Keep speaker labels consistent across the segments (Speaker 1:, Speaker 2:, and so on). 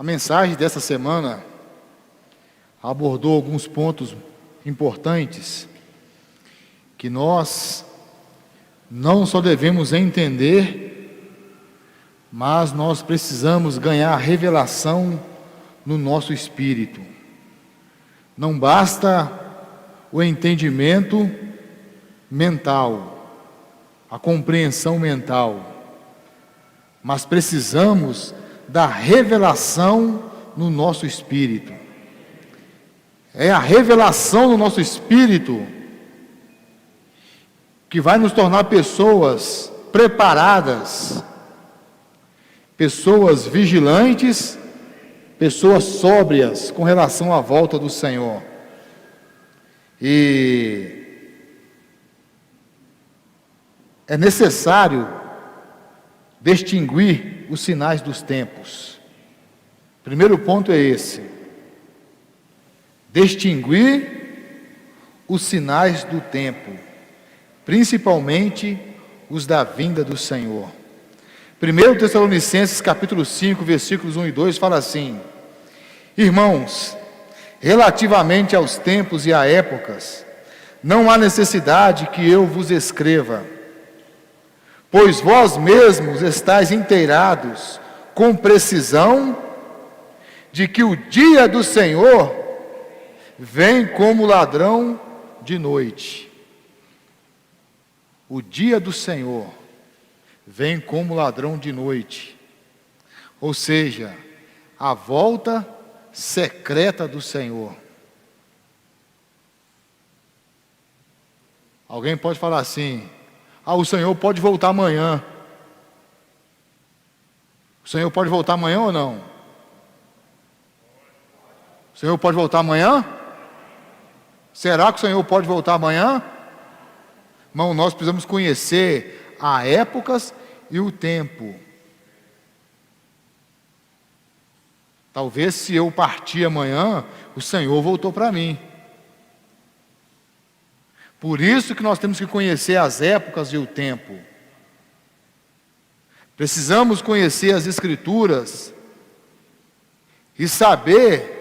Speaker 1: A mensagem dessa semana abordou alguns pontos importantes que nós não só devemos entender, mas nós precisamos ganhar revelação no nosso espírito. Não basta o entendimento mental, a compreensão mental, mas precisamos da revelação no nosso espírito. É a revelação no nosso espírito que vai nos tornar pessoas preparadas, pessoas vigilantes, pessoas sóbrias com relação à volta do Senhor. E é necessário distinguir os sinais dos tempos. Primeiro ponto é esse: distinguir os sinais do tempo, principalmente os da vinda do Senhor. 1 Tessalonicenses capítulo 5, versículos 1 e 2 fala assim: Irmãos, relativamente aos tempos e a épocas, não há necessidade que eu vos escreva, pois vós mesmos estáis inteirados com precisão de que o dia do Senhor vem como ladrão de noite. O dia do Senhor vem como ladrão de noite, ou seja, a volta secreta do Senhor. Alguém pode falar assim: o Senhor pode voltar amanhã. O Senhor pode voltar amanhã ou não? O Senhor pode voltar amanhã? Será que o Senhor pode voltar amanhã? Irmão, nós precisamos conhecer as épocas e o tempo. Talvez se eu partir amanhã, o Senhor voltou para mim. Por isso que nós temos que conhecer as épocas e o tempo. Precisamos conhecer as Escrituras e saber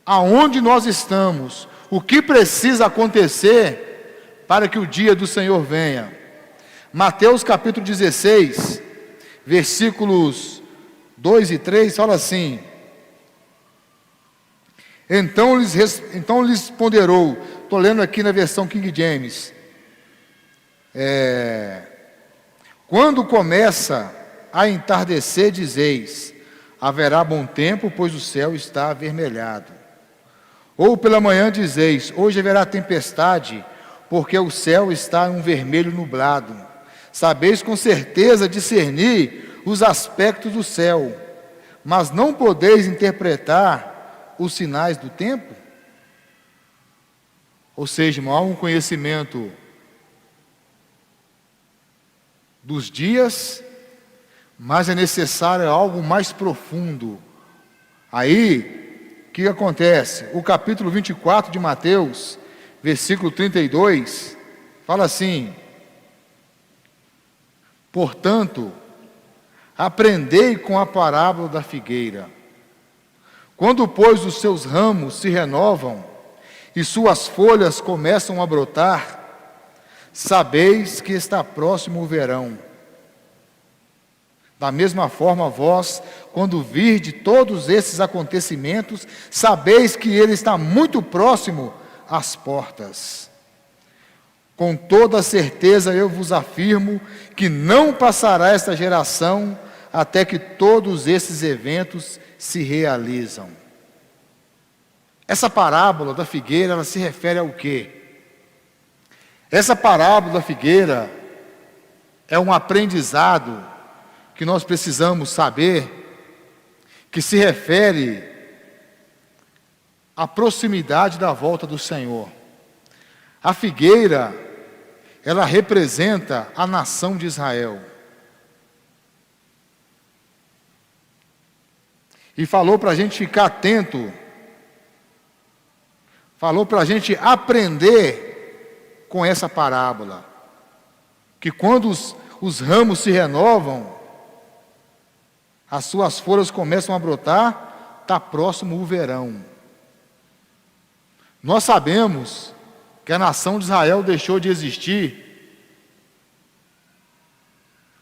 Speaker 1: aonde nós estamos, o que precisa acontecer para que o dia do Senhor venha. Mateus capítulo 16, versículos 2 e 3, fala assim: Então lhes ponderou, estou lendo aqui na versão King James, quando começa a entardecer, dizeis, haverá bom tempo, pois o céu está avermelhado. Ou pela manhã dizeis, hoje haverá tempestade, porque o céu está um vermelho nublado. Sabeis com certeza discernir os aspectos do céu, mas não podeis interpretar os sinais do tempo? Ou seja, há um conhecimento dos dias, mas é necessário algo mais profundo. Aí, o que acontece? O capítulo 24 de Mateus, versículo 32, fala assim: Portanto, aprendei com a parábola da figueira. Quando, pois, os seus ramos se renovam e suas folhas começam a brotar, sabeis que está próximo o verão. Da mesma forma, vós, quando virde todos esses acontecimentos, sabeis que ele está muito próximo às portas. Com toda certeza eu vos afirmo que não passará esta geração até que todos esses eventos se realizam. Essa parábola da figueira, ela se refere ao quê? Essa parábola da figueira é um aprendizado que nós precisamos saber, que se refere à proximidade da volta do Senhor. A figueira, ela representa a nação de Israel. E falou para a gente ficar atento, falou para a gente aprender com essa parábola, que quando os ramos se renovam, as suas folhas começam a brotar, está próximo o verão. Nós sabemos que a nação de Israel deixou de existir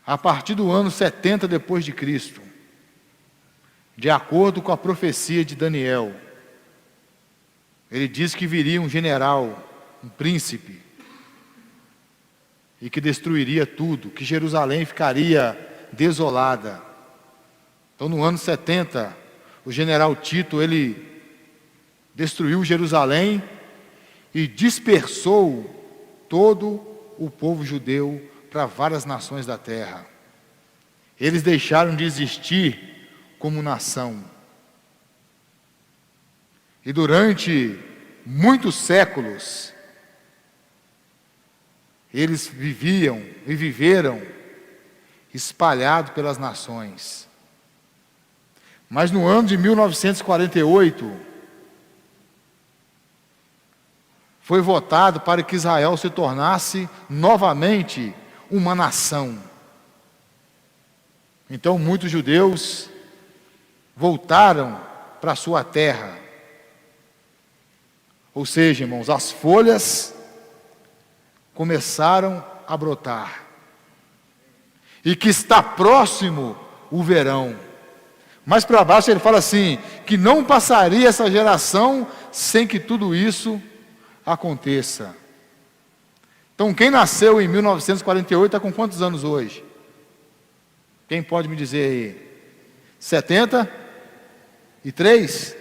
Speaker 1: a partir do ano 70 depois de Cristo, de acordo com a profecia de Daniel. Ele diz que viria um general, um príncipe, e que destruiria tudo, que Jerusalém ficaria desolada. Então, no ano 70, o general Tito, ele destruiu Jerusalém e dispersou todo o povo judeu para várias nações da terra. Eles deixaram de existir como nação. E durante muitos séculos, eles viviam e viveram espalhados pelas nações. Mas no ano de 1948, foi votado para que Israel se tornasse novamente uma nação. Então muitos judeus voltaram para a sua terra. Ou seja, irmãos, as folhas começaram a brotar. E que está próximo o verão. Mais para baixo ele fala assim, que não passaria essa geração sem que tudo isso aconteça. Então, quem nasceu em 1948 está com quantos anos hoje? Quem pode me dizer aí? 73?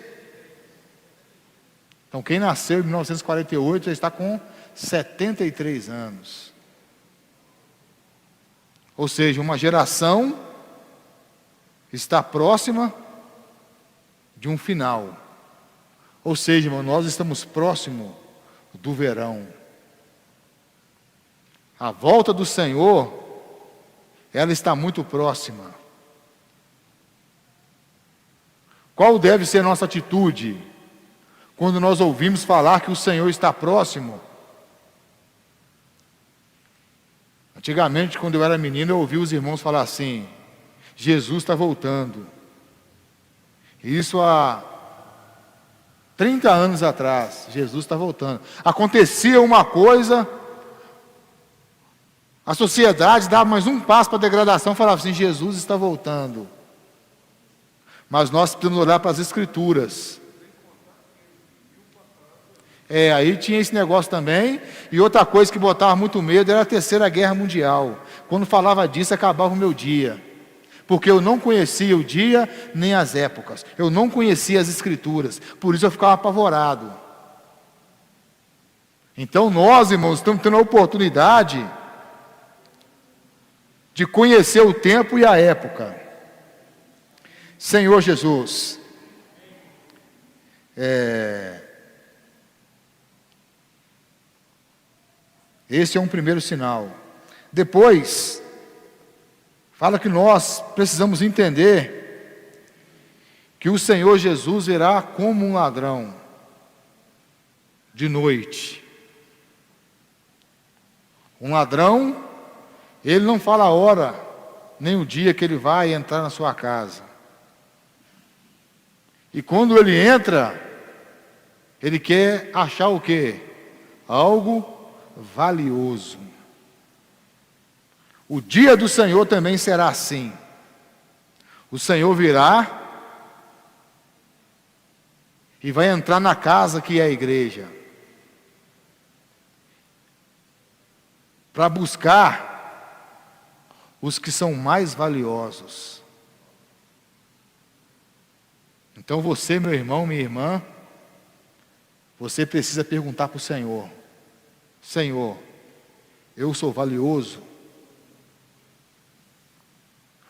Speaker 1: Então, quem nasceu em 1948 já está com 73 anos. Ou seja, uma geração está próxima de um final. Ou seja, irmão, nós estamos próximos do verão. A volta do Senhor, ela está muito próxima. Qual deve ser nossa atitude quando nós ouvimos falar que o Senhor está próximo? Antigamente, quando eu era menino, eu ouvia os irmãos falar assim: Jesus está voltando. Isso há 30 anos atrás, Jesus está voltando. Acontecia uma coisa, a sociedade dava mais um passo para a degradação, falava assim: Jesus está voltando. Mas nós precisamos olhar para as Escrituras. Aí tinha esse negócio também. E outra coisa que botava muito medo era a Terceira Guerra Mundial. Quando falava disso, acabava o meu dia. Porque eu não conhecia o dia nem as épocas. Eu não conhecia as Escrituras. Por isso eu ficava apavorado. Então nós, irmãos, estamos tendo a oportunidade de conhecer o tempo e a época. Senhor Jesus, esse é um primeiro sinal. Depois, fala que nós precisamos entender que o Senhor Jesus virá como um ladrão de noite. Um ladrão, ele não fala a hora, nem o dia que ele vai entrar na sua casa. E quando ele entra, ele quer achar o quê? Algo valioso. O dia do Senhor também será assim. O Senhor virá e vai entrar na casa que é a igreja, para buscar os que são mais valiosos. Então você, meu irmão, minha irmã, você precisa perguntar para o Senhor: Senhor, eu sou valioso?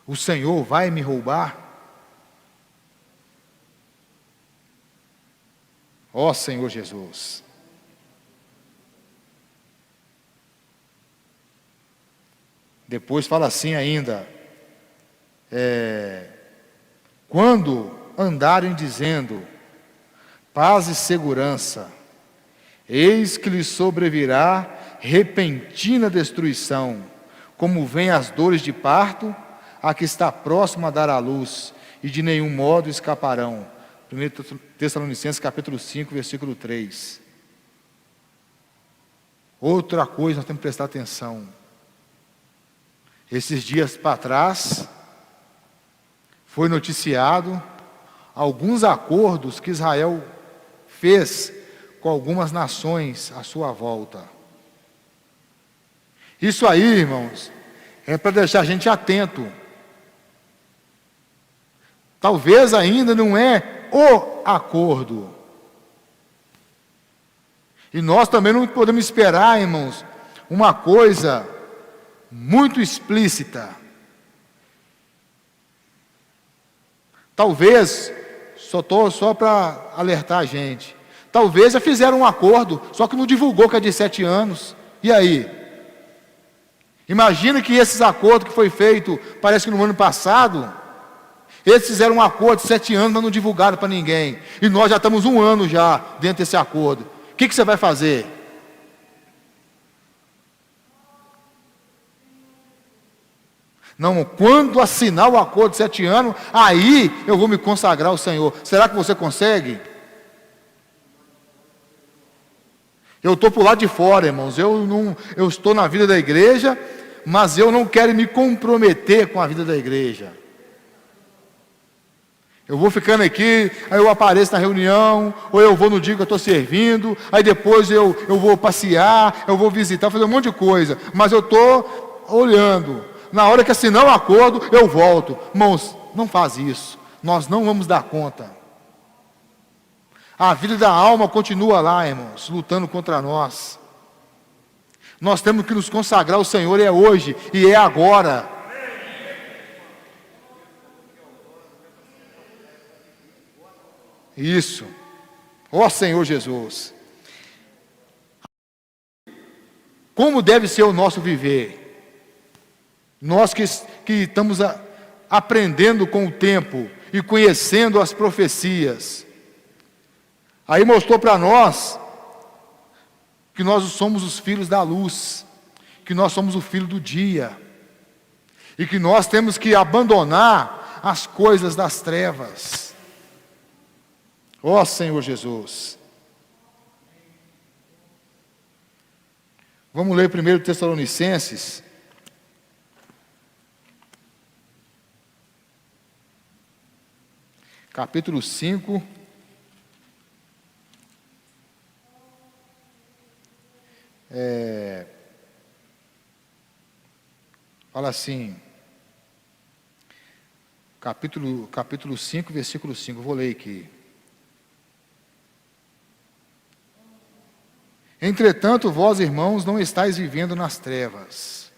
Speaker 1: O Senhor vai me roubar? Ó Senhor Jesus. Depois fala assim ainda: quando andarem dizendo paz e segurança, eis que lhes sobrevirá repentina destruição, como vêm as dores de parto, a que está próximo a dar à luz, e de nenhum modo escaparão. 1 Tessalonicenses capítulo 5, versículo 3. Outra coisa nós temos que prestar atenção. Esses dias para trás, foi noticiado alguns acordos que Israel fez com algumas nações à sua volta. Isso aí, irmãos, é para deixar a gente atento. Talvez ainda não é o acordo. E nós também não podemos esperar, irmãos, uma coisa muito explícita. Talvez, só para alertar a gente, talvez já fizeram um acordo, só que não divulgou que é de 7 anos. E aí? Imagina que esses acordos que foi feito, parece que no ano passado, eles fizeram um acordo de 7 anos, mas não divulgaram para ninguém. E nós já estamos 1 ano já dentro desse acordo. O que você vai fazer? Não, quando assinar o acordo de 7 anos, aí eu vou me consagrar ao Senhor. Será que você consegue? Eu estou por lá de fora, irmãos. Eu estou na vida da igreja, mas eu não quero me comprometer com a vida da igreja. Eu vou ficando aqui, aí eu apareço na reunião, ou eu vou no dia que eu estou servindo, aí depois eu vou passear, eu vou visitar, fazer um monte de coisa, mas eu estou olhando. Na hora que assinar o acordo, eu volto. Irmãos, não faz isso. Nós não vamos dar conta. A vida da alma continua lá, irmãos, lutando contra nós. Nós temos que nos consagrar ao Senhor, é hoje e é agora. Isso. Ó Senhor Jesus. Como deve ser o nosso viver? Nós que estamos aprendendo com o tempo e conhecendo as profecias. Aí mostrou para nós que nós somos os filhos da luz, que nós somos o filho do dia, e que nós temos que abandonar as coisas das trevas. Ó Senhor Jesus. Vamos ler 1 Tessalonicenses. Capítulo 5. Fala assim, capítulo 5, versículo 5, vou ler aqui. Entretanto, vós, irmãos, não estáis vivendo nas trevas.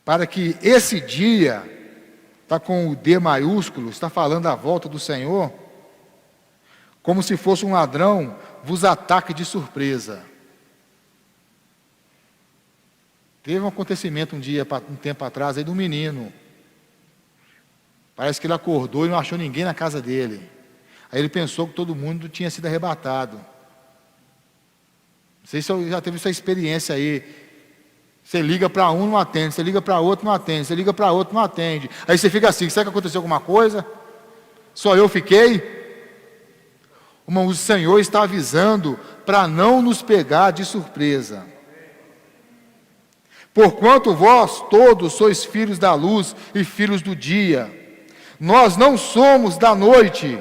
Speaker 1: Para que esse dia, está com o D maiúsculo, está falando da volta do Senhor, como se fosse um ladrão, vos ataque de surpresa. Teve um acontecimento um tempo atrás, aí de um menino. Parece que ele acordou e não achou ninguém na casa dele. Aí ele pensou que todo mundo tinha sido arrebatado. Não sei se você já teve essa experiência aí. Você liga para um, não atende. Você liga para outro, não atende. Você liga para outro, não atende. Aí você fica assim, será que aconteceu alguma coisa? Só eu fiquei? Irmãos, o Senhor está avisando para não nos pegar de surpresa. Porquanto vós todos sois filhos da luz e filhos do dia. Nós não somos da noite,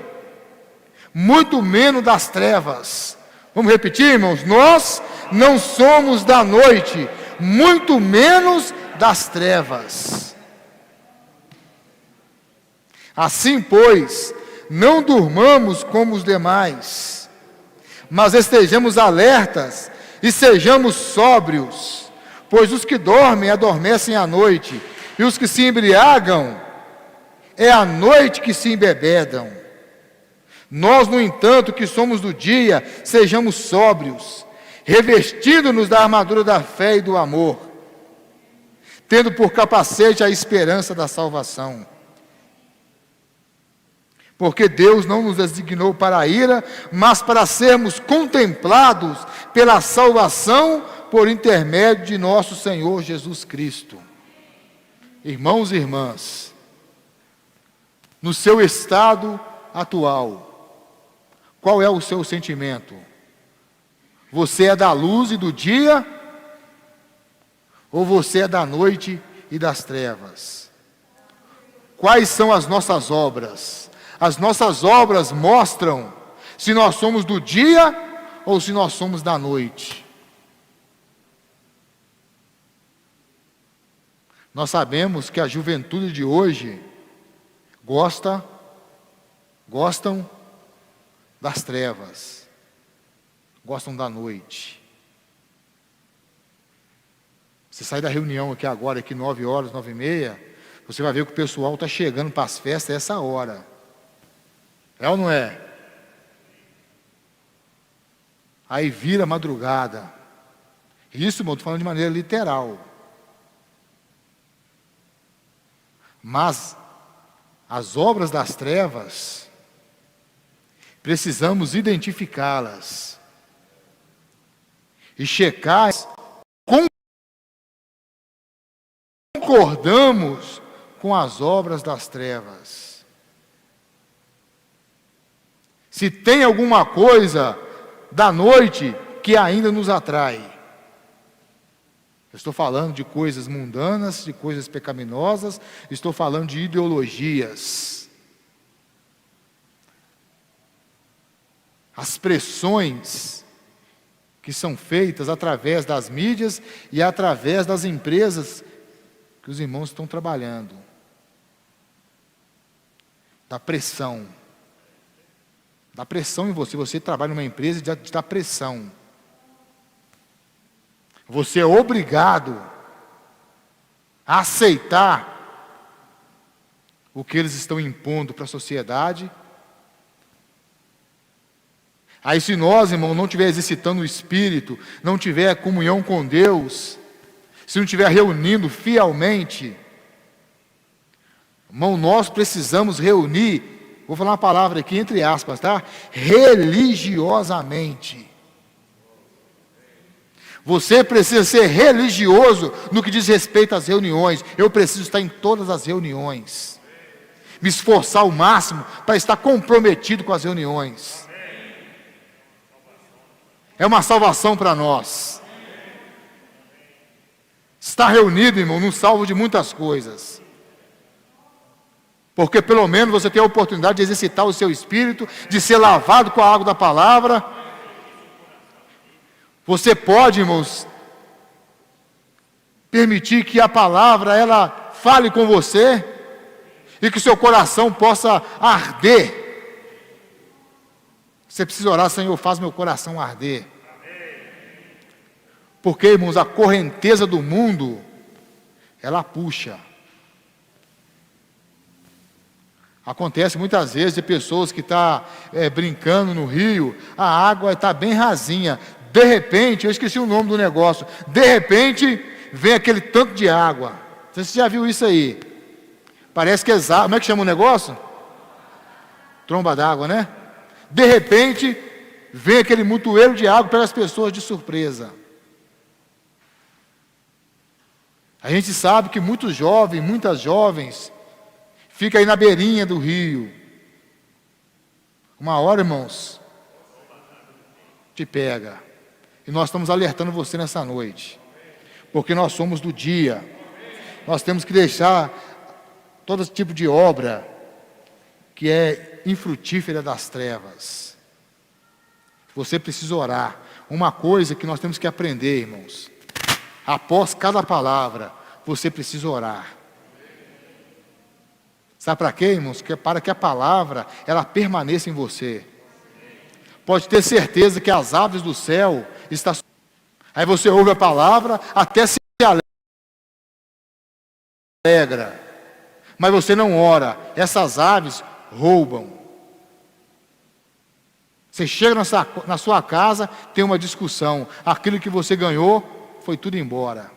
Speaker 1: muito menos das trevas. Vamos repetir, irmãos? Nós não somos da noite, muito menos das trevas. Assim, pois, não durmamos como os demais, mas estejamos alertas e sejamos sóbrios. Pois os que dormem adormecem à noite, e os que se embriagam, é à noite que se embebedam. Nós, no entanto, que somos do dia, sejamos sóbrios, revestindo-nos da armadura da fé e do amor, tendo por capacete a esperança da salvação. Porque Deus não nos designou para a ira, mas para sermos contemplados pela salvação por intermédio de nosso Senhor Jesus Cristo. Irmãos e irmãs, no seu estado atual, qual é o seu sentimento? Você é da luz e do dia? Ou você é da noite e das trevas? Quais são as nossas obras? As nossas obras mostram se nós somos do dia ou se nós somos da noite. Nós sabemos que a juventude de hoje gostam das trevas, gostam da noite. Você sai da reunião aqui agora, aqui 9 horas, 9h30, você vai ver que o pessoal está chegando para as festas a essa hora. É ou não é? Aí vira madrugada. Isso, irmão, estou falando de maneira literal. Mas as obras das trevas, precisamos identificá-las e checar se concordamos com as obras das trevas. Se tem alguma coisa da noite que ainda nos atrai. Eu estou falando de coisas mundanas, de coisas pecaminosas, estou falando de ideologias. As pressões que são feitas através das mídias e através das empresas que os irmãos estão trabalhando. Da pressão. Da pressão em você. Você trabalha numa empresa de dar pressão. Você é obrigado a aceitar o que eles estão impondo para a sociedade. Aí se nós, irmão, não estiver exercitando o Espírito, não tiver comunhão com Deus, se não estiver reunindo fielmente, irmão, nós precisamos reunir, vou falar uma palavra aqui entre aspas, tá? Religiosamente. Você precisa ser religioso no que diz respeito às reuniões. Eu preciso estar em todas as reuniões. Me esforçar ao máximo para estar comprometido com as reuniões. É uma salvação para nós. Estar reunido, irmão, nos salva de muitas coisas. Porque pelo menos você tem a oportunidade de exercitar o seu espírito, de ser lavado com a água da palavra. Você pode, irmãos, permitir que a palavra, ela fale com você, e que o seu coração possa arder. Você precisa orar: Senhor, faz meu coração arder. Porque, irmãos, a correnteza do mundo, ela puxa. Acontece muitas vezes de pessoas que estão brincando no rio, a água está bem rasinha. De repente, eu esqueci o nome do negócio, de repente, vem aquele tanto de água. Você já viu isso aí? Parece que como é que chama o negócio? Tromba d'água, né? De repente, vem aquele montoeiro de água, pega as pessoas de surpresa. A gente sabe que muitos jovens, muitas jovens, ficam aí na beirinha do rio. Uma hora, irmãos, te pega. E nós estamos alertando você nessa noite, porque nós somos do dia. Nós temos que deixar todo tipo de obra que é infrutífera das trevas. Você precisa orar. Uma coisa que nós temos que aprender, irmãos: após cada palavra, você precisa orar. Sabe para quê, irmãos? Para que a palavra, ela permaneça em você. Pode ter certeza que as aves do céu estão... Aí você ouve a palavra, até se alegra. Mas você não ora. Essas aves roubam. Você chega na sua casa, tem uma discussão. Aquilo que você ganhou, foi tudo embora.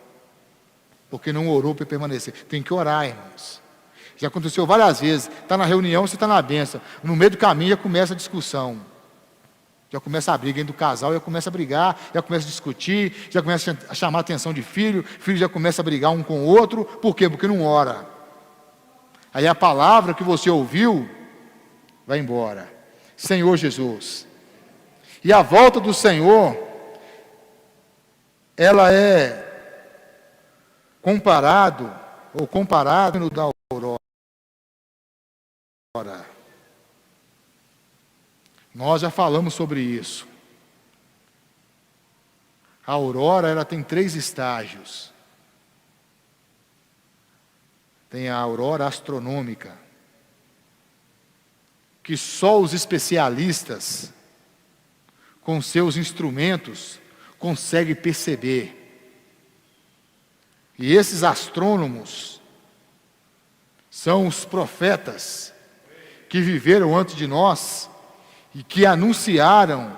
Speaker 1: Porque não orou para permanecer. Tem que orar, irmãos. Já aconteceu várias vezes. Está na reunião, você está na bênção. No meio do caminho já começa a discussão. Já começa a briga dentro do casal, já começa a brigar, já começa a discutir, já começa a chamar a atenção de filho, filho já começa a brigar um com o outro. Por quê? Porque não ora. Aí a palavra que você ouviu vai embora. Senhor Jesus. E a volta do Senhor, ela é comparado da aurora. Nós já falamos sobre isso. A aurora, ela tem 3 estágios. Tem a aurora astronômica, que só os especialistas, com seus instrumentos, conseguem perceber. E esses astrônomos são os profetas que viveram antes de nós e que anunciaram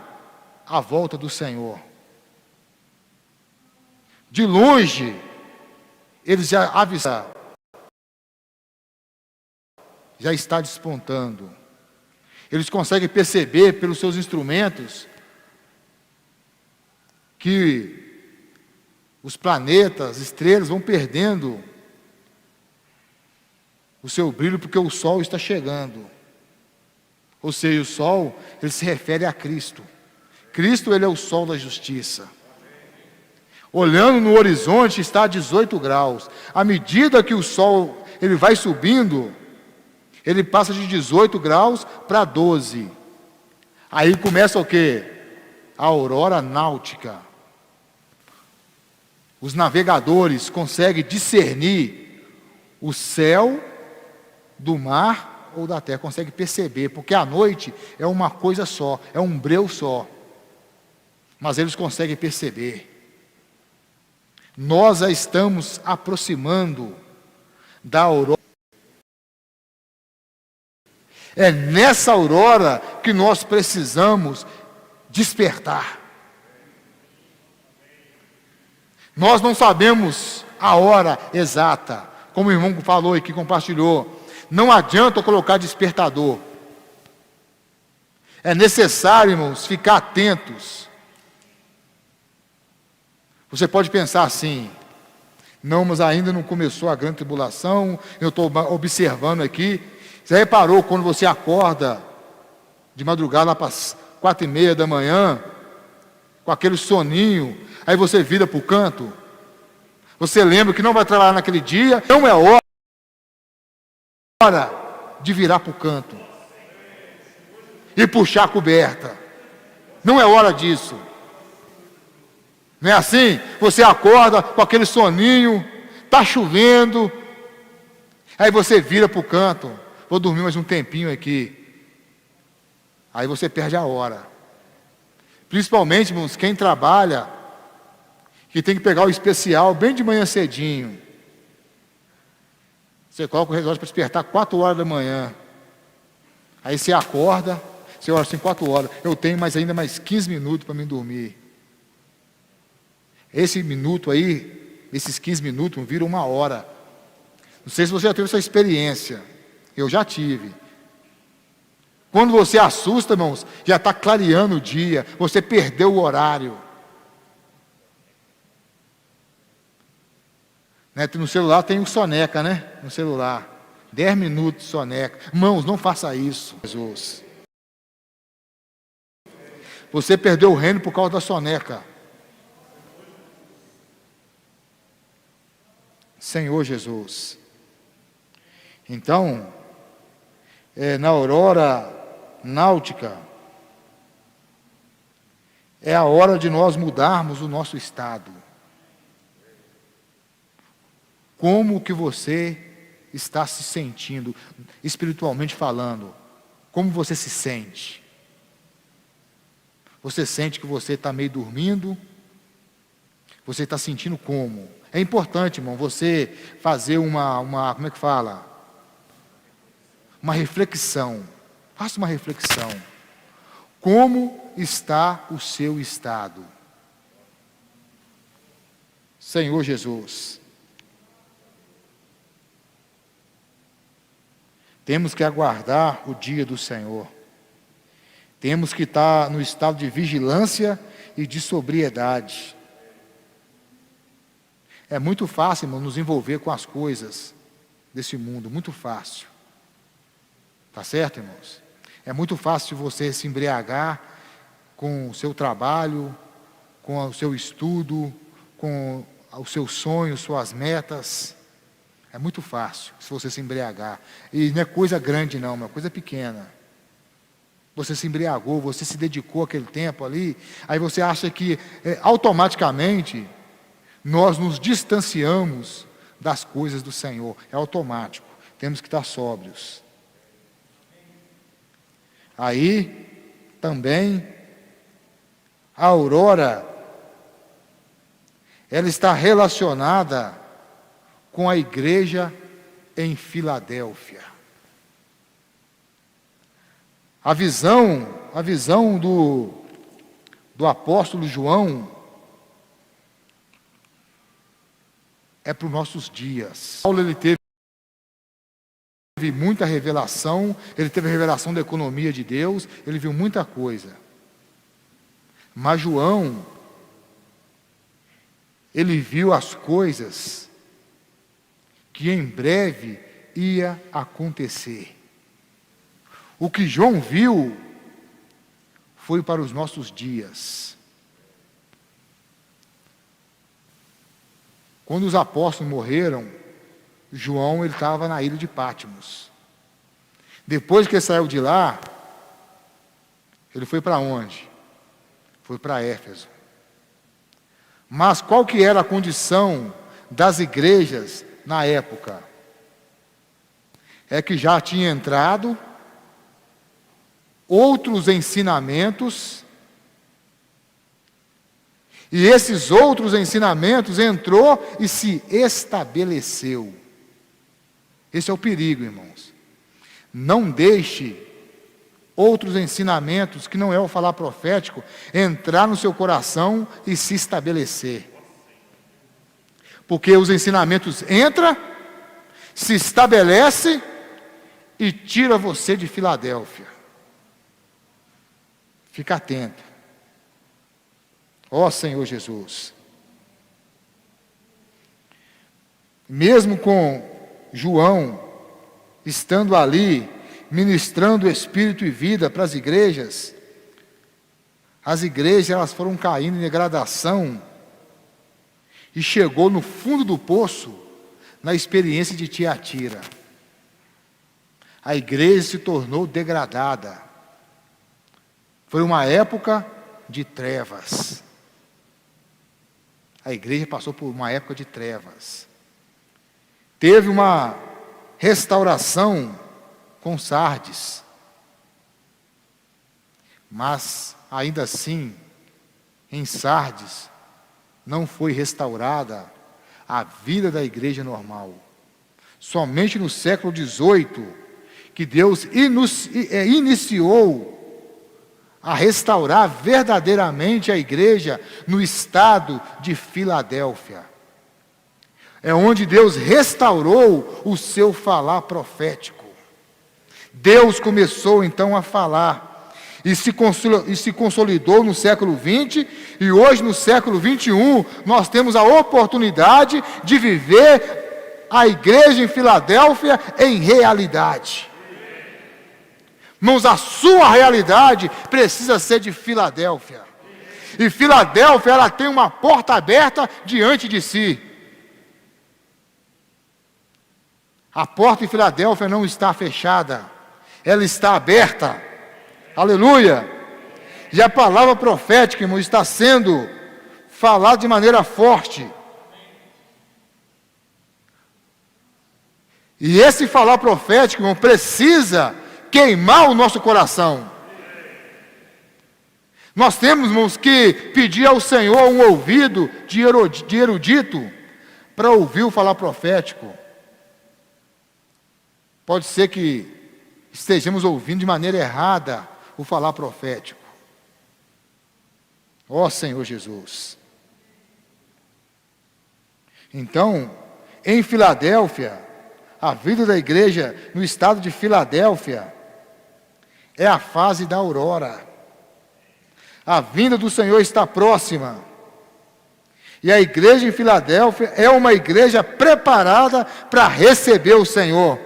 Speaker 1: a volta do Senhor. De longe, eles já avisaram, já está despontando. Eles conseguem perceber pelos seus instrumentos que os planetas, estrelas vão perdendo o seu brilho porque o Sol está chegando. Ou seja, o Sol, ele se refere a Cristo. Cristo, ele é o Sol da justiça. Olhando no horizonte está a 18 graus. À medida que o Sol ele vai subindo, ele passa de 18 graus para 12. Aí começa o quê? A aurora náutica. Os navegadores conseguem discernir o céu do mar ou da terra, conseguem perceber, porque a noite é uma coisa só, é um breu só. Mas eles conseguem perceber. Nós já estamos aproximando da aurora. É nessa aurora que nós precisamos despertar. Nós não sabemos a hora exata, como o irmão falou e que compartilhou. Não adianta colocar despertador. É necessário, irmãos, ficar atentos. Você pode pensar assim: não, mas ainda não começou a grande tribulação, eu estou observando aqui. Você reparou quando você acorda de madrugada lá para as 4:30 da manhã, com aquele soninho, aí você vira para o canto, você lembra que não vai trabalhar naquele dia, não é hora de virar para o canto e puxar a coberta, não é hora disso. Não é assim? Você acorda com aquele soninho, está chovendo, aí você vira para o canto, vou dormir mais um tempinho aqui. Aí você perde a hora. Principalmente, irmãos, quem trabalha, que tem que pegar o especial bem de manhã cedinho. Você coloca o relógio para despertar 4 horas da manhã. Aí você acorda, você olha assim, 4 horas. Eu tenho ainda mais 15 minutos para me dormir. Esse minuto aí, esses 15 minutos viram 1 hora. Não sei se você já teve essa experiência. Eu já tive. Quando você assusta, irmãos, já está clareando o dia. Você perdeu o horário. Né? No celular tem o soneca, né? No celular. 10 minutos de soneca. Irmãos, não faça isso, Jesus. Você perdeu o reino por causa da soneca. Senhor Jesus. Então, na aurora náutica, é a hora de nós mudarmos o nosso estado. Como que você está se sentindo, espiritualmente falando? Como você se sente? Você sente que você está meio dormindo? Você está sentindo como? É importante, irmão, você fazer como é que fala? Uma reflexão. Faça uma reflexão. Como está o seu estado? Senhor Jesus. Temos que aguardar o dia do Senhor. Temos que estar no estado de vigilância e de sobriedade. É muito fácil, irmão, nos envolver com as coisas desse mundo, muito fácil. Tá certo, irmãos? É muito fácil você se embriagar com o seu trabalho, com o seu estudo, com os seus sonhos, suas metas. É muito fácil se você se embriagar. E não é coisa grande não, é uma coisa pequena. Você se embriagou, você se dedicou aquele tempo ali, aí você acha que automaticamente nós nos distanciamos das coisas do Senhor. É automático, temos que estar sóbrios. Aí, também, a aurora, ela está relacionada com a igreja em Filadélfia. A visão do apóstolo João é para os nossos dias. Paulo, ele teve muita revelação, ele teve a revelação da economia de Deus, ele viu muita coisa. Mas João, ele viu as coisas que em breve ia acontecer. O que João viu foi para os nossos dias. Quando os apóstolos morreram, João, ele estava na ilha de Patmos. Depois que ele saiu de lá, ele foi para onde? Foi para Éfeso. Mas qual que era a condição das igrejas na época? É que já tinha entrado outros ensinamentos, e esses outros ensinamentos entrou e se estabeleceu. Esse é o perigo, irmãos. Não deixe outros ensinamentos, que não é o falar profético, entrar no seu coração e se estabelecer. Porque os ensinamentos entram, se estabelece e tira você de Filadélfia. Fica atento. Ó Senhor Jesus. Mesmo com João estando ali, ministrando espírito e vida para as igrejas, elas foram caindo em degradação, e chegou no fundo do poço, na experiência de Tiatira. A igreja se tornou degradada. Foi uma época de trevas. A igreja passou por uma época de trevas. Teve uma restauração com Sardes. Mas, ainda assim, em Sardes, não foi restaurada a vida da igreja normal. Somente no século XVIII, que Deus iniciou a restaurar verdadeiramente a igreja no estado de Filadélfia. É onde Deus restaurou o seu falar profético. Deus começou então a falar, e se consolidou no século XX, e hoje no século XXI, nós temos a oportunidade de viver a igreja em Filadélfia em realidade. Irmãos, a sua realidade precisa ser de Filadélfia. E Filadélfia, ela tem uma porta aberta diante de si. A porta de Filadélfia não está fechada, ela está aberta. Aleluia! E a palavra profética, irmão, está sendo falada de maneira forte. E esse falar profético, irmão, precisa queimar o nosso coração. Nós temos, irmãos, que pedir ao Senhor um ouvido de erudito para ouvir o falar profético. Pode ser que estejamos ouvindo de maneira errada o falar profético. Ó Senhor Jesus. Então, em Filadélfia, a vida da igreja no estado de Filadélfia, É a fase da aurora. A vinda do Senhor está próxima. E a igreja em Filadélfia é uma igreja preparada para receber o Senhor.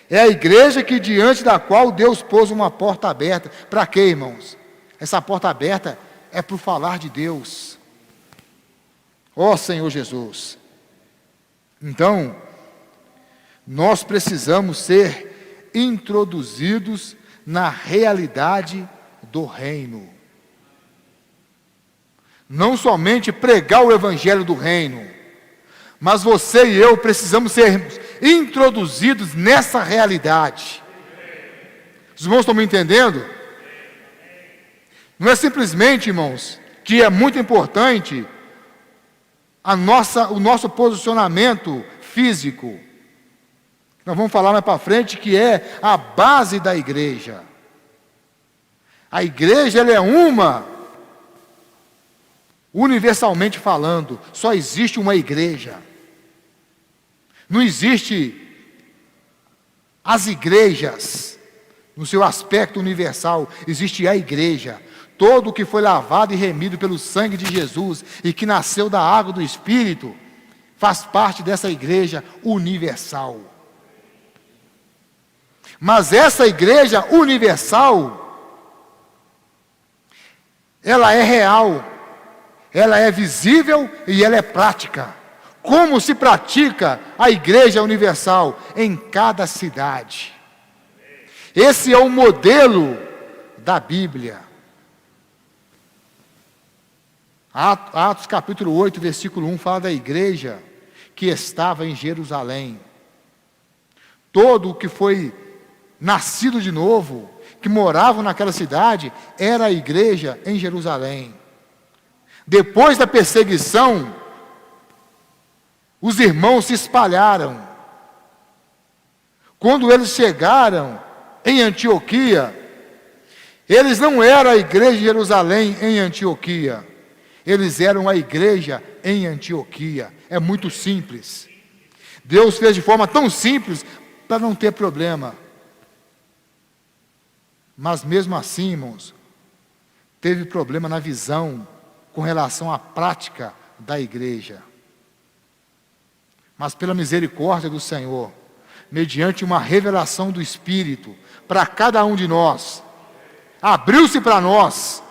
Speaker 1: É a igreja que diante da qual Deus pôs uma porta aberta. Para quê, irmãos? Essa porta aberta é para o falar de Deus. Ó Senhor Jesus. Então, nós precisamos ser introduzidos na realidade do reino. Não somente pregar o evangelho do reino, mas você e eu precisamos ser introduzidos nessa realidade. Os irmãos estão me entendendo? Não é simplesmente, irmãos, que é muito importante o nosso posicionamento físico. Nós vamos falar mais para frente que é a base da igreja. A igreja, ela é uma, universalmente falando, só existe uma igreja. Não existe as igrejas, no seu aspecto universal, existe a igreja. Todo o que foi lavado e remido pelo sangue de Jesus e que nasceu da água do Espírito, faz parte dessa igreja universal. Mas essa igreja universal, ela é real, ela é visível e ela é prática. Como se pratica a igreja universal? Em cada cidade. Esse é o modelo da Bíblia. Atos capítulo 8, versículo 1, fala da igreja que estava em Jerusalém. Todo o que foi nascido de novo, que moravam naquela cidade, era a igreja em Jerusalém. Depois da perseguição, os irmãos se espalharam. Quando eles chegaram em Antioquia, eles não eram a igreja de Jerusalém em Antioquia, eles eram a igreja em Antioquia. É muito simples. Deus fez de forma tão simples para não ter problema. Mas mesmo assim, irmãos, teve problema na visão com relação à prática da igreja. Mas pela misericórdia do Senhor, mediante uma revelação do Espírito para cada um de nós, abriu-se para nós,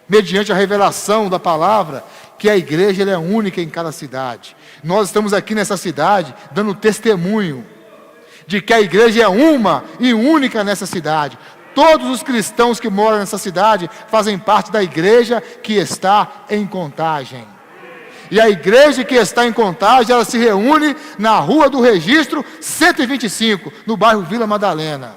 Speaker 1: mediante a revelação da palavra, que a igreja ela é única em cada cidade. Nós estamos aqui nessa cidade dando testemunho de que a igreja é uma e única nessa cidade. Todos os cristãos que moram nessa cidade fazem parte da igreja que está em Contagem. E a igreja que está em Contagem, ela se reúne na Rua do Registro 125, no bairro Vila Madalena.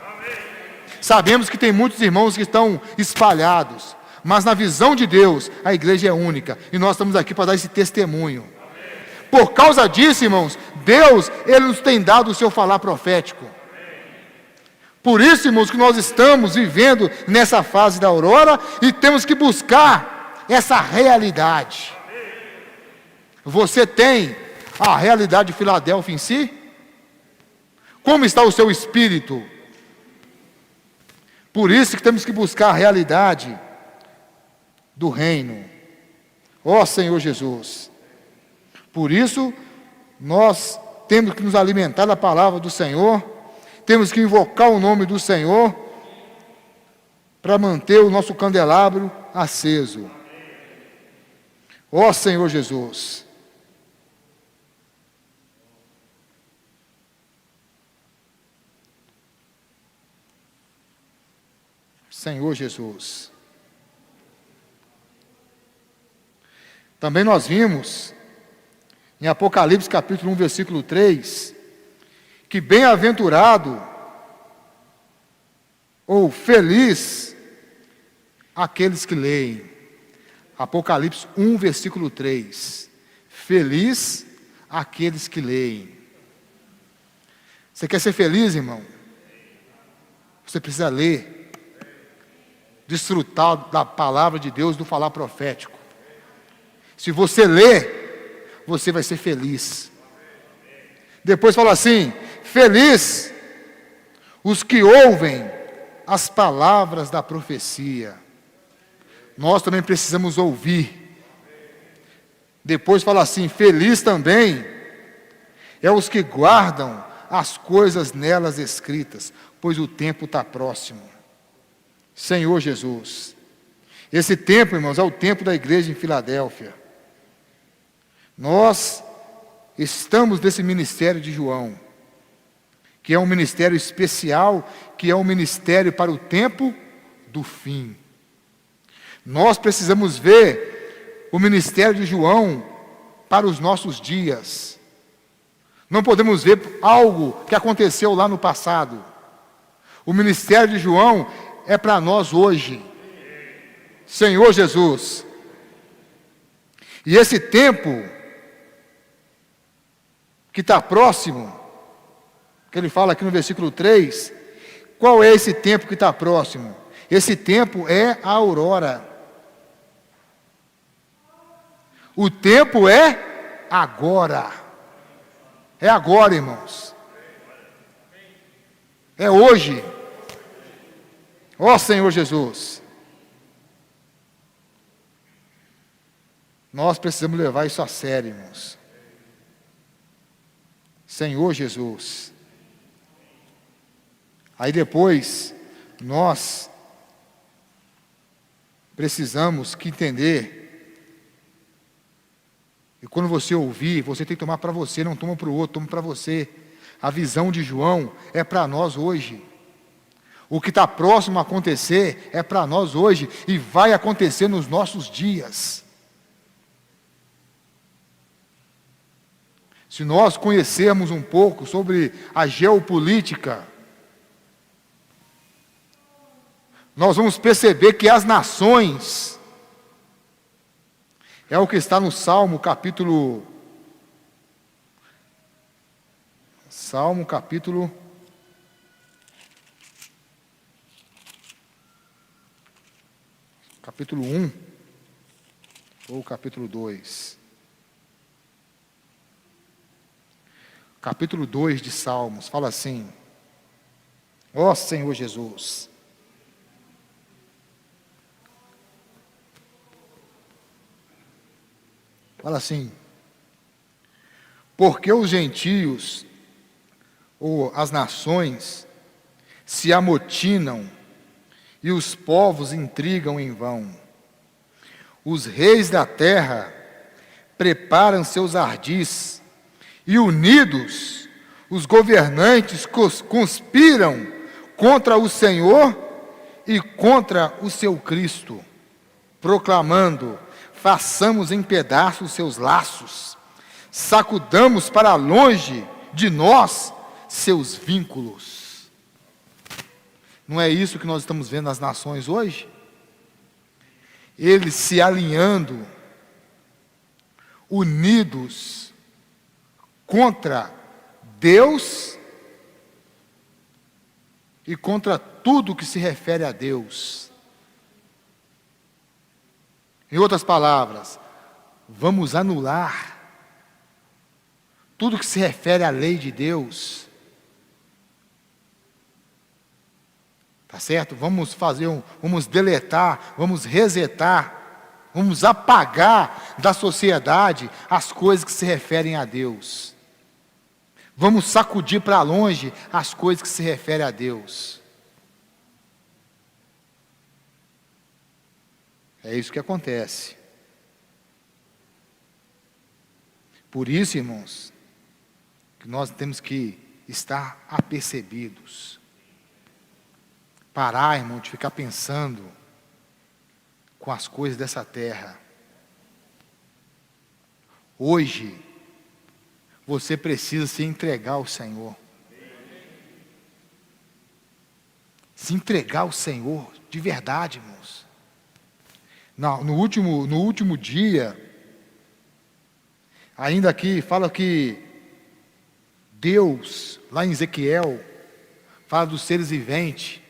Speaker 1: Sabemos que tem muitos irmãos que estão espalhados, mas na visão de Deus, a igreja é única. E nós estamos aqui para dar esse testemunho. Por causa disso, irmãos, Deus, Ele nos tem dado o seu falar profético. Por isso, irmãos, que nós estamos vivendo nessa fase da aurora e temos que buscar essa realidade. Você tem a realidade de Filadélfia em si? Como está o seu espírito? Por isso que temos que buscar a realidade do reino. Ó Senhor Jesus. Por isso, nós temos que nos alimentar da palavra do Senhor, temos que invocar o nome do Senhor, para manter o nosso candelabro aceso. Ó Senhor Jesus. Senhor Jesus. Também nós vimos, em Apocalipse capítulo 1, versículo 3, que bem-aventurado, ou feliz, aqueles que leem. Apocalipse 1, versículo 3. Feliz aqueles que leem. Você quer ser feliz, irmão? Você precisa ler, desfrutar da palavra de Deus, do falar profético. Se você ler, você vai ser feliz. Depois fala assim: feliz os que ouvem as palavras da profecia. Nós também precisamos ouvir. Depois fala assim: feliz também é os que guardam as coisas nelas escritas, pois o tempo está próximo. Senhor Jesus, esse tempo, irmãos, é o tempo da igreja em Filadélfia. Nós estamos nesse ministério de João, que é um ministério especial, que é um ministério para o tempo do fim. Nós precisamos ver o ministério de João para os nossos dias. Não podemos ver algo que aconteceu lá no passado. O ministério de João é para nós hoje. Senhor Jesus. E esse tempo que está próximo, que ele fala aqui no versículo 3, qual é esse tempo que está próximo? Esse tempo é a aurora. O tempo é agora. É agora, irmãos. É hoje. Ó Senhor Jesus. Nós precisamos levar isso a sério, irmãos. Senhor Jesus. Aí depois, nós precisamos que entender. E quando você ouvir, você tem que tomar para você, não toma para o outro, toma para você. A visão de João é para nós hoje. O que está próximo a acontecer é para nós hoje e vai acontecer nos nossos dias. Se nós conhecermos um pouco sobre a geopolítica, nós vamos perceber que as nações, é o que está no Salmo capítulo 1, ou capítulo 2. Capítulo 2 de Salmos, fala assim: ó Senhor Jesus, fala assim: porque os gentios, ou as nações, se amotinam e os povos intrigam em vão. Os reis da terra preparam seus ardis, e unidos os governantes conspiram contra o Senhor e contra o seu Cristo, proclamando: façamos em pedaços seus laços, sacudamos para longe de nós seus vínculos. Não é isso que nós estamos vendo nas nações hoje? Eles se alinhando, unidos contra Deus e contra tudo que se refere a Deus. Em outras palavras, vamos anular tudo que se refere à lei de Deus. Tá certo? Vamos deletar, vamos resetar, vamos apagar da sociedade as coisas que se referem a Deus. Vamos sacudir para longe as coisas que se referem a Deus. É isso que acontece. Por isso, irmãos, que nós temos que estar apercebidos. Parar, irmão, de ficar pensando com as coisas dessa terra. Hoje, você precisa se entregar ao Senhor. Se entregar ao Senhor, de verdade, irmãos. No último dia, ainda aqui, fala que Deus, lá em Ezequiel, fala dos seres viventes,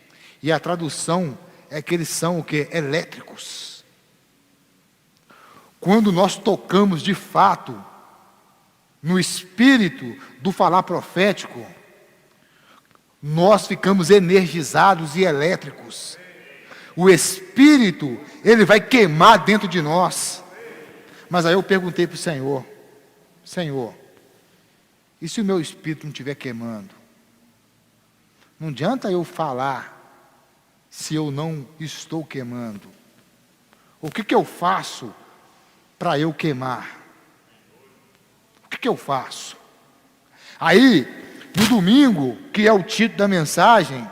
Speaker 1: e a tradução é que eles são o quê? Elétricos. Quando nós tocamos de fato no espírito do falar profético, nós ficamos energizados e elétricos. O Espírito, ele vai queimar dentro de nós. Mas aí eu perguntei para o Senhor: Senhor, e se o meu espírito não estiver queimando? Não adianta eu falar se eu não estou queimando. O que eu faço para eu queimar? O que eu faço? Aí, no domingo, que é o título da mensagem,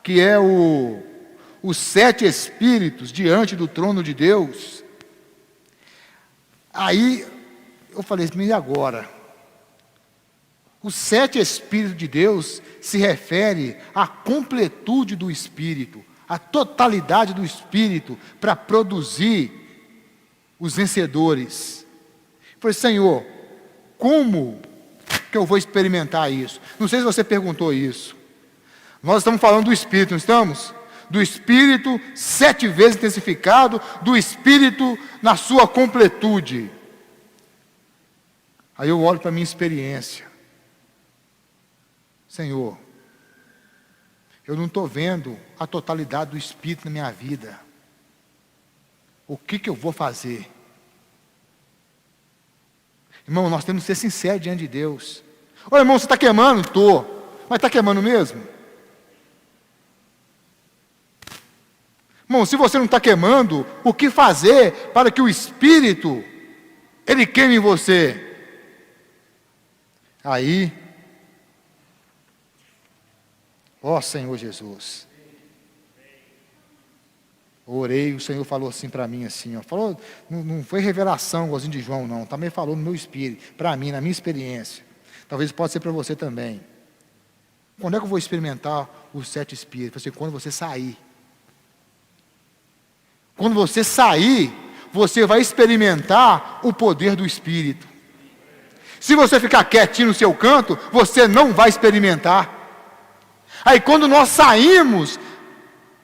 Speaker 1: que é os 7 Espíritos diante do trono de Deus, aí eu falei assim: e agora? Os 7 Espíritos de Deus se refere à completude do Espírito, à totalidade do Espírito para produzir os vencedores. Eu falei: Senhor, como que eu vou experimentar isso? Não sei se você perguntou isso. Nós estamos falando do Espírito, não estamos? Do Espírito 7 vezes intensificado, do Espírito na sua completude. Aí eu olho para a minha experiência. Senhor, eu não estou vendo a totalidade do Espírito na minha vida. O que eu vou fazer? Irmão, nós temos que ser sinceros diante de Deus. Ô irmão, você está queimando? Estou. Mas está queimando mesmo? Irmão, se você não está queimando, o que fazer para que o Espírito, ele queime em você? Aí, ó Senhor Jesus, orei, o Senhor falou assim para mim, assim, ó, falou, não foi revelação, igualzinho de João, não, também falou no meu espírito, para mim, na minha experiência, talvez possa ser para você também. Quando é que eu vou experimentar os 7 Espíritos? Assim, quando você sair. Quando você sair, você vai experimentar o poder do Espírito. Se você ficar quietinho no seu canto, você não vai experimentar. Aí quando nós saímos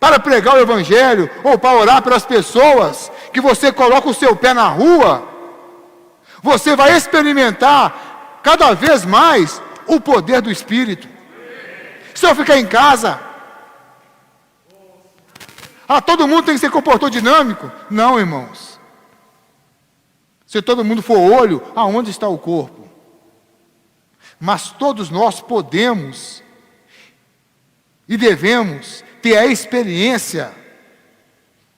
Speaker 1: para pregar o Evangelho, ou para orar pelas pessoas, que você coloca o seu pé na rua, você vai experimentar cada vez mais o poder do Espírito. Se eu ficar em casa, todo mundo tem que ser comportador dinâmico? Não, irmãos. Se todo mundo for olho, aonde está o corpo? Mas todos nós podemos e devemos ter a experiência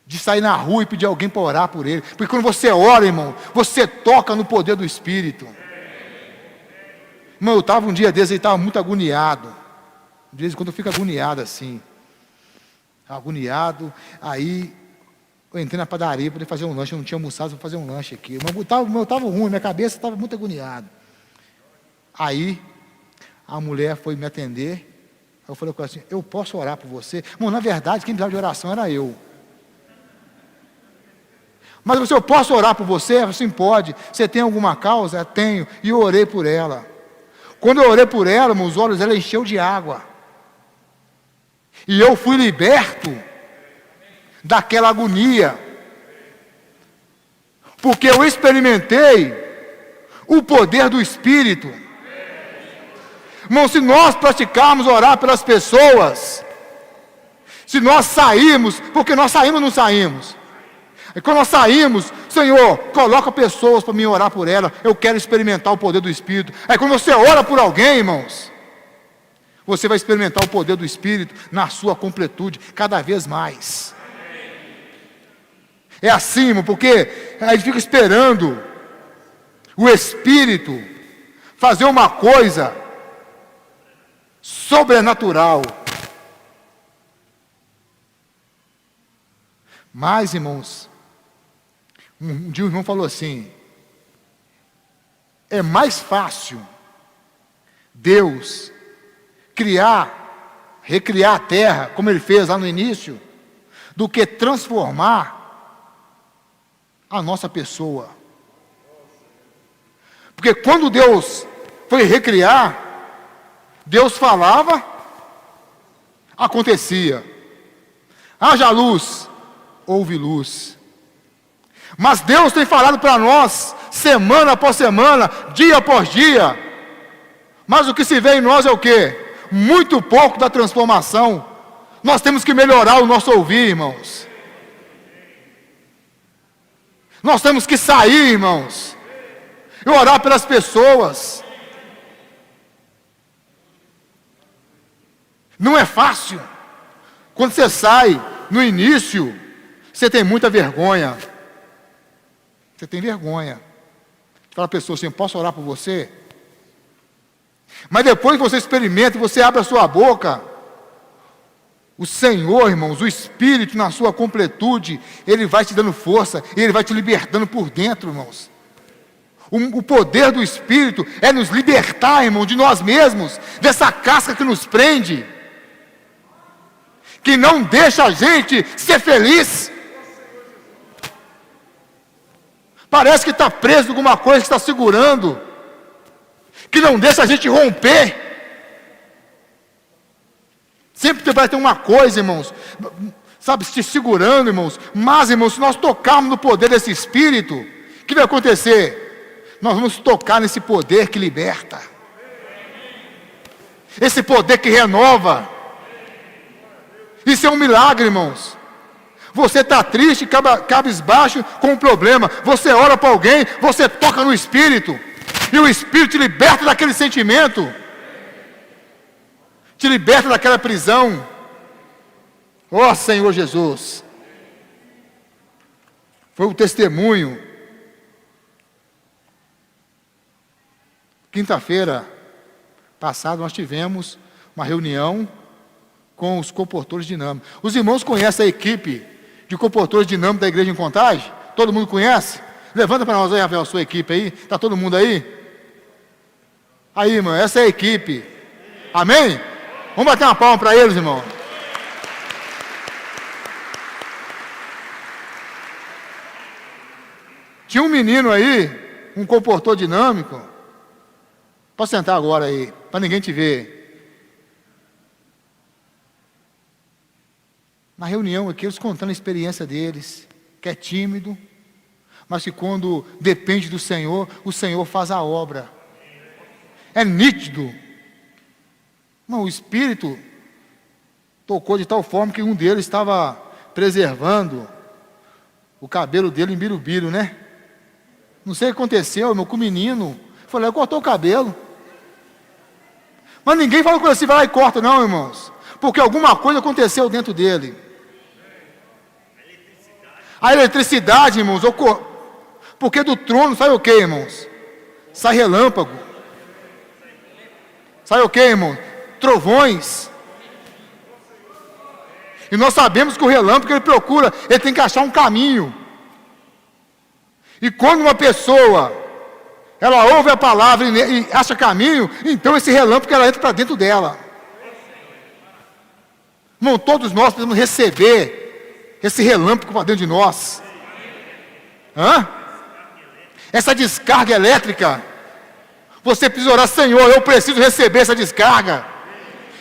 Speaker 1: de sair na rua e pedir alguém para orar por ele. Porque quando você ora, irmão, você toca no poder do Espírito. Irmão, eu estava um dia desses e estava muito agoniado. De vez em quando eu fico agoniado assim. Agoniado. Aí eu entrei na padaria para poder fazer um lanche. Eu não tinha almoçado, vou fazer um lanche aqui. Eu estava ruim, minha cabeça estava muito agoniada. Aí a mulher foi me atender. Eu falei com ela assim: eu posso orar por você? Bom, na verdade, quem precisava de oração era eu. Mas você, eu posso orar por você? Ela falou assim: pode. Você tem alguma causa? Tenho. E eu orei por ela. Quando eu orei por ela, os olhos dela encheu de água. E eu fui liberto daquela agonia. Porque eu experimentei o poder do Espírito. Irmão, se nós praticarmos orar pelas pessoas, se nós sairmos, porque nós saímos ou não saímos? E quando nós saímos, Senhor, coloca pessoas para mim orar por ela, eu quero experimentar o poder do Espírito. Aí quando você ora por alguém, irmãos, você vai experimentar o poder do Espírito na sua completude, cada vez mais. É assim, irmão, porque a gente fica esperando o Espírito fazer uma coisa sobrenatural. Mas, irmãos, um dia o irmão falou assim: é mais fácil Deus recriar a terra, como ele fez lá no início, do que transformar a nossa pessoa. Porque quando Deus foi recriar, Deus falava, acontecia. Haja luz, houve luz. Mas Deus tem falado para nós, semana após semana, dia após dia. Mas o que se vê em nós é o quê? muito pouco da transformação. Nós temos que melhorar o nosso ouvir, irmãos. Nós temos que sair, irmãos, e orar pelas pessoas. Não é fácil. Quando você sai, no início, você tem muita vergonha. Você tem vergonha. Fala a pessoa assim: posso orar por você? Mas depois que você experimenta, você abre a sua boca, o Senhor, irmãos, o Espírito na sua completude, Ele vai te dando força, Ele vai te libertando por dentro, irmãos. O poder do Espírito é nos libertar, irmão, de nós mesmos, dessa casca que nos prende, que não deixa a gente ser feliz. Parece que está preso em alguma coisa que está segurando, que não deixa a gente romper. Sempre vai ter uma coisa, irmãos, sabe, te segurando, irmãos. Mas, irmãos, se nós tocarmos no poder desse Espírito, o que vai acontecer? Nós vamos tocar nesse poder que liberta, esse poder que renova. Isso é um milagre, irmãos. Você está triste, cabisbaixo com um problema, você ora para alguém, você toca no Espírito, e o Espírito te liberta daquele sentimento, te liberta daquela prisão. Ó Senhor Jesus. Foi um testemunho. Quinta-feira passada nós tivemos uma reunião com os comportores dinâmicos. Os irmãos conhecem a equipe de comportores dinâmicos da igreja em Contagem? Todo mundo conhece? Levanta para nós aí, Rafael, a sua equipe aí. Está todo mundo aí? Aí, irmão, essa é a equipe. Amém? Vamos bater uma palma para eles, irmão. Tinha um menino aí, um comportor dinâmico. Pode sentar agora aí, para ninguém te ver. Na reunião aqui, eles contando a experiência deles, que é tímido, mas que quando depende do Senhor, o Senhor faz a obra. É nítido. Não, o Espírito tocou de tal forma que um deles estava preservando o cabelo dele em birubiru, né? Não sei o que aconteceu, irmão, com o menino. Falei, cortou o cabelo. Mas ninguém falou com ele assim, vai lá e corta, não, irmãos. Porque alguma coisa aconteceu dentro dele. A eletricidade, irmãos, porque do trono sai o quê, irmãos? Sai relâmpago. Sai o quê, irmãos? Trovões. E nós sabemos que o relâmpago ele procura, ele tem que achar um caminho. E quando uma pessoa, ela ouve a palavra e acha caminho, então esse relâmpago ela entra para dentro dela. Irmão, todos nós precisamos receber esse relâmpago para dentro de nós. Essa descarga elétrica. Você precisa orar, Senhor, eu preciso receber essa descarga.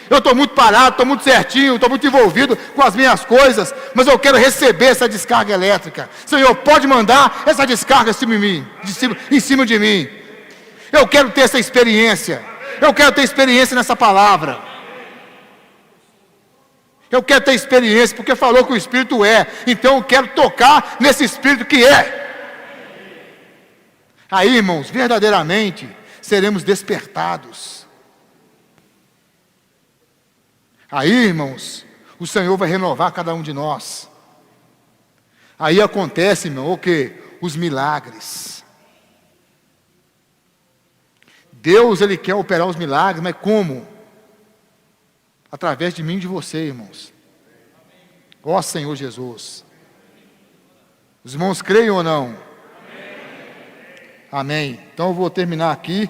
Speaker 1: Eu estou muito parado, estou muito certinho, estou muito envolvido com as minhas coisas, mas eu quero receber essa descarga elétrica. Senhor, pode mandar essa descarga em cima de mim. Eu quero ter essa experiência. Eu quero ter experiência nessa palavra. Eu quero ter experiência, porque falou que o Espírito é. Então eu quero tocar nesse Espírito que é. Aí, irmãos, verdadeiramente seremos despertados. Aí, irmãos, o Senhor vai renovar cada um de nós. Aí acontece, irmão, o quê? Os milagres. Deus, Ele quer operar os milagres, mas como? Através de mim e de você, irmãos. Ó Senhor Jesus. Os irmãos creem ou não? Amém. Então eu vou terminar aqui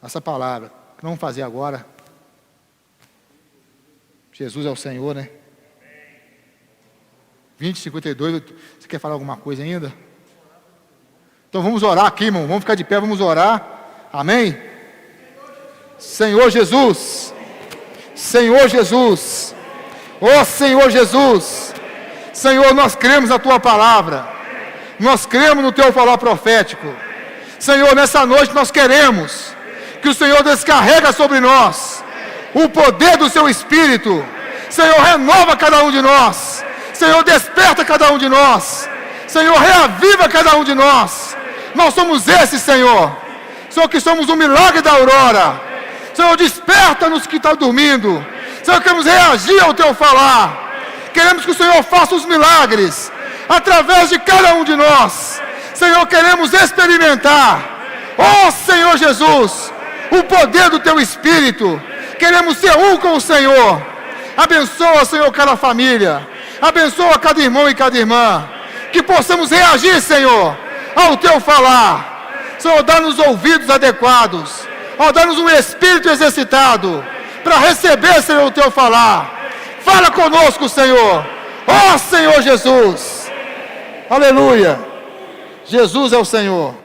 Speaker 1: essa palavra. O que vamos fazer agora? Jesus é o Senhor, né? 20:52, você quer falar alguma coisa ainda? Então vamos orar aqui, irmão. Vamos ficar de pé, vamos orar. Amém? Senhor Jesus. Senhor Jesus. Ó Senhor Jesus. Senhor, nós cremos na Tua palavra. Nós cremos no Teu falar profético. Senhor, nessa noite nós queremos que o Senhor descarrega sobre nós o poder do seu Espírito. Senhor, renova cada um de nós. Senhor, desperta cada um de nós. Senhor, reaviva cada um de nós. Nós somos esses, Senhor. Senhor, que somos um milagre da aurora. Senhor, desperta-nos que estão dormindo. Senhor, queremos reagir ao teu falar. Queremos que o Senhor faça os milagres através de cada um de nós. Senhor, queremos experimentar, ó Senhor Jesus, o poder do teu Espírito. Queremos ser um com o Senhor. Abençoa, Senhor, cada família. Abençoa cada irmão e cada irmã. Que possamos reagir, Senhor, ao teu falar. Senhor, dá-nos ouvidos adequados. Ó, dá-nos um espírito exercitado para receber, Senhor, o teu falar. Fala conosco, Senhor. Ó Senhor Jesus. Aleluia. Jesus é o Senhor.